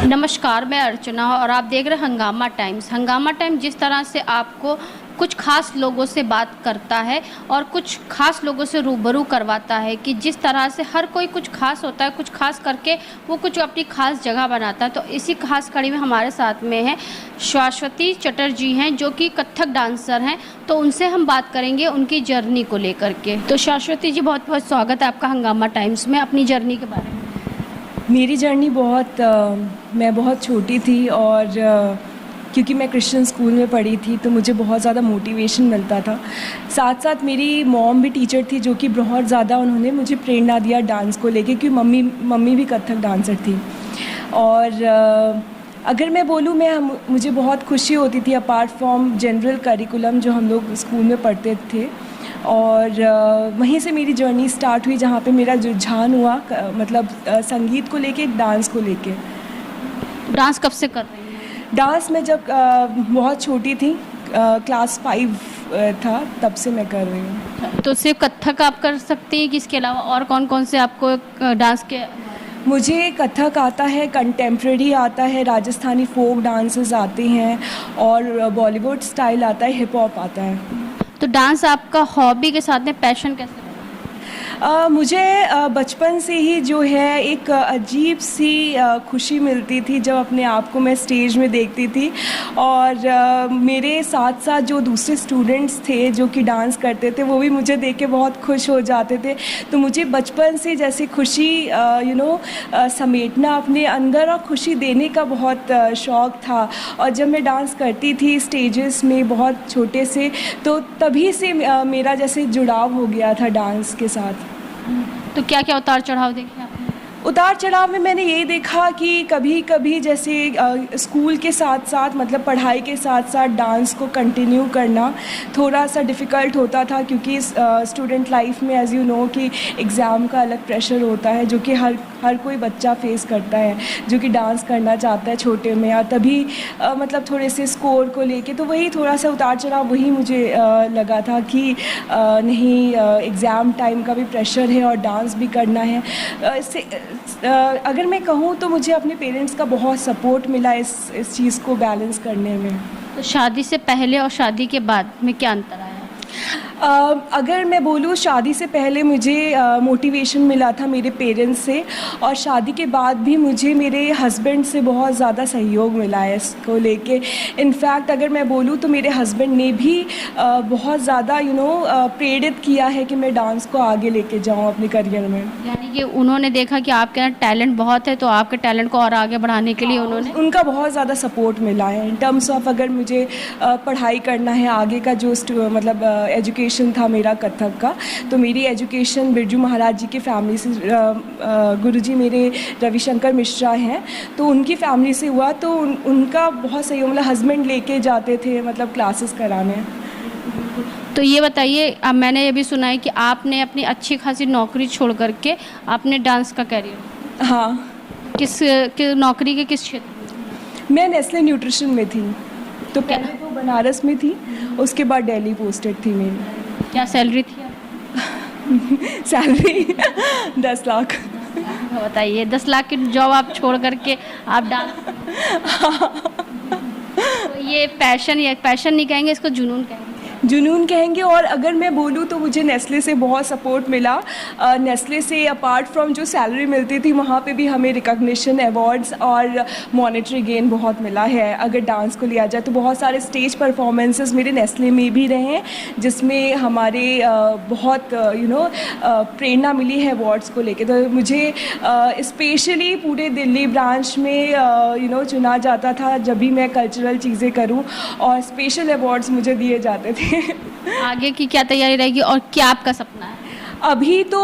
नमस्कार, मैं अर्चना और आप देख रहे हैं हंगामा टाइम्स। हंगामा टाइम जिस तरह से आपको कुछ खास लोगों से बात करता है और कुछ खास लोगों से रूबरू करवाता है कि जिस तरह से हर कोई कुछ खास होता है, कुछ खास करके वो कुछ अपनी खास जगह बनाता है। तो इसी खास कड़ी में हमारे साथ में है शाश्वती चटर्जी हैं, जो कि कथक डांसर हैं। तो उनसे हम बात करेंगे उनकी जर्नी को लेकर के। तो शाश्वती जी, बहुत बहुत स्वागत है आपका हंगामा टाइम्स में। अपनी जर्नी के बारे में। मेरी जर्नी मैं बहुत छोटी थी और क्योंकि मैं क्रिश्चियन स्कूल में पढ़ी थी तो मुझे बहुत ज़्यादा मोटिवेशन मिलता था। साथ साथ मेरी मॉम भी टीचर थी, जो कि बहुत ज़्यादा उन्होंने मुझे प्रेरणा दिया डांस को लेके, क्योंकि मम्मी भी कथक डांसर थी। और अगर मैं बोलूँ, मुझे बहुत खुशी होती थी अपार्ट फ्रॉम जनरल करिकुलम जो हम लोग स्कूल में पढ़ते थे। और वहीं से मेरी जर्नी स्टार्ट हुई, जहाँ पे मेरा रुझान हुआ संगीत को लेके, डांस को लेके। डांस कब से कर रही हैं? डांस मैं जब बहुत छोटी थी, क्लास 5 था, तब से मैं कर रही हूँ। तो सिर्फ कथक आप कर सकती हैं कि इसके अलावा और कौन कौन से आपको डांस के? मुझे कथक आता है, कंटेम्प्रेरी आता है, राजस्थानी फोक डांसेस आते हैं और बॉलीवुड स्टाइल आता है, हिप हॉप आता है। तो डांस आपका हॉबी के साथ में पैशन कैसे बना? मुझे बचपन से ही जो है एक अजीब सी खुशी मिलती थी जब अपने आप को मैं स्टेज में देखती थी। और मेरे साथ साथ जो दूसरे स्टूडेंट्स थे जो कि डांस करते थे, वो भी मुझे देख के बहुत खुश हो जाते थे। तो मुझे बचपन से जैसे खुशी समेटना अपने अंदर और खुशी देने का बहुत शौक़ था। और जब मैं डांस करती थी स्टेजेस में बहुत छोटे से, तो तभी से मेरा जैसे जुड़ाव हो गया था डांस के साथ। तो क्या क्या उतार चढ़ाव देखे आपने? उतार चढ़ाव में मैंने यही देखा कि कभी कभी जैसे स्कूल के साथ साथ पढ़ाई के साथ साथ डांस को कंटिन्यू करना थोड़ा सा डिफ़िकल्ट होता था, क्योंकि स्टूडेंट लाइफ में एज़ यू नो कि एग्ज़ाम का अलग प्रेशर होता है, जो कि हर कोई बच्चा फेस करता है जो कि डांस करना चाहता है छोटे में। और तभी थोड़े से स्कोर को लेके तो वही थोड़ा सा उतार चढ़ाव वही मुझे लगा था कि नहीं, एग्ज़ाम टाइम का भी प्रेशर है और डांस भी करना है। इससे अगर मैं कहूँ तो मुझे अपने पेरेंट्स का बहुत सपोर्ट मिला इस चीज़ को बैलेंस करने में। तो शादी से पहले और शादी के बाद में क्या अंतर आया? अगर मैं बोलूँ, शादी से पहले मुझे मोटिवेशन मिला था मेरे पेरेंट्स से, और शादी के बाद भी मुझे मेरे हस्बैंड से बहुत ज़्यादा सहयोग मिला है इसको लेके। इनफैक्ट अगर मैं बोलूँ तो मेरे हस्बैंड ने भी बहुत ज़्यादा प्रेरित किया है कि मैं डांस को आगे लेके जाऊँ अपने करियर में। यानी कि उन्होंने देखा कि आपके अंदर टैलेंट बहुत है, तो आपके टैलेंट को और आगे बढ़ाने के लिए उनका बहुत ज़्यादा सपोर्ट मिला है इन टर्म्स ऑफ अगर मुझे पढ़ाई करना है, आगे का जो एजुकेशन था मेरा कथक का, तो मेरी एजुकेशन बिरजू महाराज जी की फैमिली से, गुरुजी मेरे रविशंकर मिश्रा हैं, तो उनकी फैमिली से हुआ। तो उनका बहुत सहयोग, हस्बैंड लेके जाते थे क्लासेस कराने। तो ये बताइए, अब मैंने ये भी सुना है कि आपने अपनी अच्छी खासी नौकरी छोड़ करके आपने डांस का कैरियर। हाँ। किस नौकरी के किस क्षेत्र में? मैं नेस्ले न्यूट्रिशन में थी। तो पहले तो बनारस में थी, उसके बाद दिल्ली पोस्टेड थी मेरी। क्या सैलरी थी आप? सैलरी 10 लाख। बताइए, 10 लाख की जॉब आप छोड़ करके आप डांस? तो ये पैशन नहीं कहेंगे, इसको जुनून कहेंगे। जुनून कहेंगे। और अगर मैं बोलूँ तो मुझे नेस्ले से बहुत सपोर्ट मिला। नेस्ले से अपार्ट फ्रॉम जो सैलरी मिलती थी, वहाँ पे भी हमें रिकॉग्निशन, अवार्ड्स और मॉनेटरी गेन बहुत मिला है। अगर डांस को लिया जाए तो बहुत सारे स्टेज परफॉर्मेंसेस मेरे नेस्ले में भी रहे हैं, जिसमें हमारे बहुत प्रेरणा मिली है अवार्ड्स को लेके। तो मुझे स्पेशली पूरे दिल्ली ब्रांच में चुना जाता था जब भी मैं कल्चरल चीज़ें करूँ, और स्पेशल अवार्ड्स मुझे दिए जाते थे। आगे की क्या तैयारी रहेगी और क्या आपका सपना है? अभी तो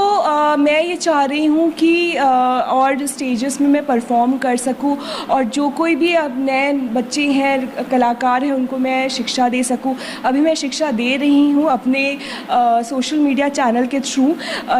मैं ये चाह रही हूँ कि और स्टेजेस में मैं परफॉर्म कर सकूँ, और जो कोई भी अब नए बच्चे हैं, कलाकार हैं, उनको मैं शिक्षा दे सकूँ। अभी मैं शिक्षा दे रही हूँ अपने सोशल मीडिया चैनल के थ्रू।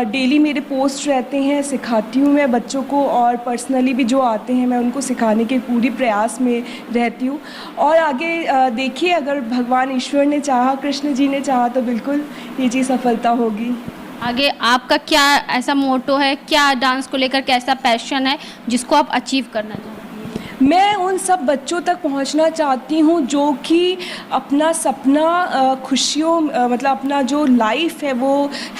डेली मेरे पोस्ट रहते हैं, सिखाती हूँ मैं बच्चों को, और पर्सनली भी जो आते हैं मैं उनको सिखाने के पूरी प्रयास में रहती हूँ। और आगे देखिए, अगर भगवान ईश्वर ने चाहा, कृष्ण जी ने चाहा, तो बिल्कुल ये चीज़ सफलता होगी। आगे आपका क्या ऐसा मोटो है, क्या डांस को लेकर कैसा पैशन है जिसको आप अचीव करना चाहते हैं? मैं उन सब बच्चों तक पहुंचना चाहती हूं जो कि अपना सपना खुशियों मतलब अपना जो लाइफ है वो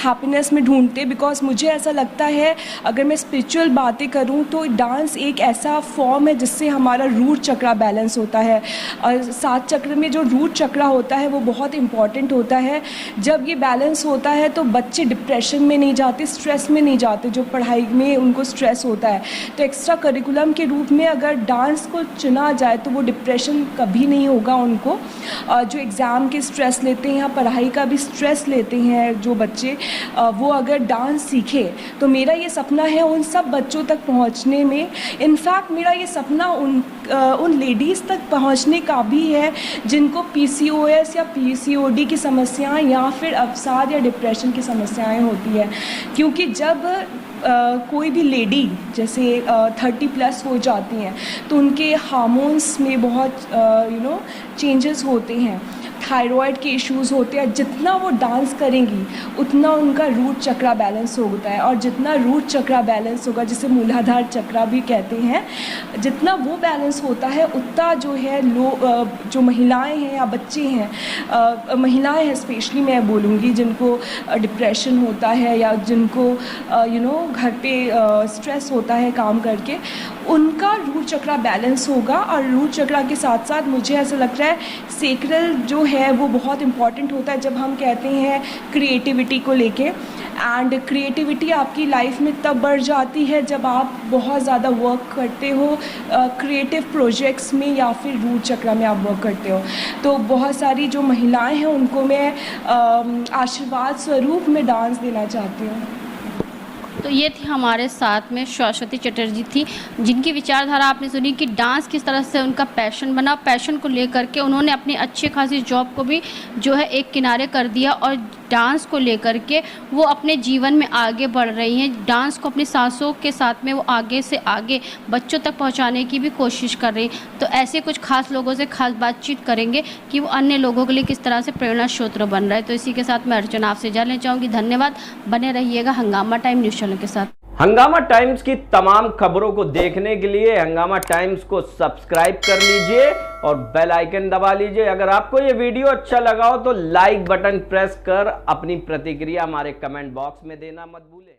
हैप्पीनेस में ढूंढते। बिकॉज मुझे ऐसा लगता है, अगर मैं स्पिरिचुअल बातें करूं तो डांस एक ऐसा फॉर्म है जिससे हमारा रूट चक्रा बैलेंस होता है। और 7 चक्र में जो रूट चक्रा होता है वो बहुत इम्पॉर्टेंट होता है। जब ये बैलेंस होता है तो बच्चे डिप्रेशन में नहीं जाते, स्ट्रेस में नहीं जाते, जो पढ़ाई में उनको स्ट्रेस होता है। तो एक्स्ट्रा करिकुलम के रूप में अगर डांस को चुना जाए तो वो डिप्रेशन कभी नहीं होगा उनको। जो एग्ज़ाम के स्ट्रेस लेते हैं या पढ़ाई का भी स्ट्रेस लेते हैं जो बच्चे, वो अगर डांस सीखे तो मेरा ये सपना है उन सब बच्चों तक पहुंचने में। इनफैक्ट मेरा ये सपना उन लेडीज़ तक पहुंचने का भी है जिनको PCOS या PCOD की समस्याएं या फिर अवसाद या डिप्रेशन की समस्याएं होती है। क्योंकि जब कोई भी लेडी जैसे 30+ हो जाती हैं तो उनके हार्मोन्स में बहुत चेंजेस होते हैं, थायराइड के इश्यूज़ होते हैं। जितना वो डांस करेंगी उतना उनका रूट चक्रा बैलेंस होता है, और जितना रूट चक्रा बैलेंस होगा, जिसे मूलाधार चक्रा भी कहते हैं, जितना वो बैलेंस होता है उतना जो है जो महिलाएं हैं या बच्चे हैं, महिलाएं हैं स्पेशली मैं बोलूँगी, जिनको डिप्रेशन होता है या जिनको घर पे स्ट्रेस होता है काम करके, उनका रूट चक्रा बैलेंस होगा। और रूट चक्रा के साथ साथ मुझे ऐसा लगता है सेक्रल जो है वो बहुत इम्पॉर्टेंट होता है जब हम कहते हैं क्रिएटिविटी को लेके। एंड क्रिएटिविटी आपकी लाइफ में तब बढ़ जाती है जब आप बहुत ज़्यादा वर्क करते हो क्रिएटिव प्रोजेक्ट्स में या फिर रूट चक्रा में आप वर्क करते हो। तो बहुत सारी जो महिलाएं हैं उनको मैं आशीर्वाद स्वरूप में डांस देना चाहती हूँ। तो ये थी हमारे साथ में सरस्वती चटर्जी थी, जिनकी विचारधारा आपने सुनी कि डांस किस तरह से उनका पैशन बना। पैशन को लेकर के उन्होंने अपनी अच्छी खासी जॉब को भी जो है एक किनारे कर दिया और डांस को लेकर के वो अपने जीवन में आगे बढ़ रही हैं। डांस को अपनी सांसों के साथ में वो आगे से आगे बच्चों तक पहुंचाने की भी कोशिश कर रही। तो ऐसे कुछ खास लोगों से खास बातचीत करेंगे कि वो अन्य लोगों के लिए किस तरह से प्रेरणा स्रोत बन रहा है। तो इसी के साथ मैं अर्चना आपसे जानना चाहूँगी। धन्यवाद, बने रहिएगा हंगामा टाइम न्यूज़ चैनल के साथ। हंगामा टाइम्स की तमाम खबरों को देखने के लिए हंगामा टाइम्स को सब्सक्राइब कर लीजिए और बेल आइकन दबा लीजिए। अगर आपको ये वीडियो अच्छा लगा हो तो लाइक बटन प्रेस कर अपनी प्रतिक्रिया हमारे कमेंट बॉक्स में देना मत भूलें।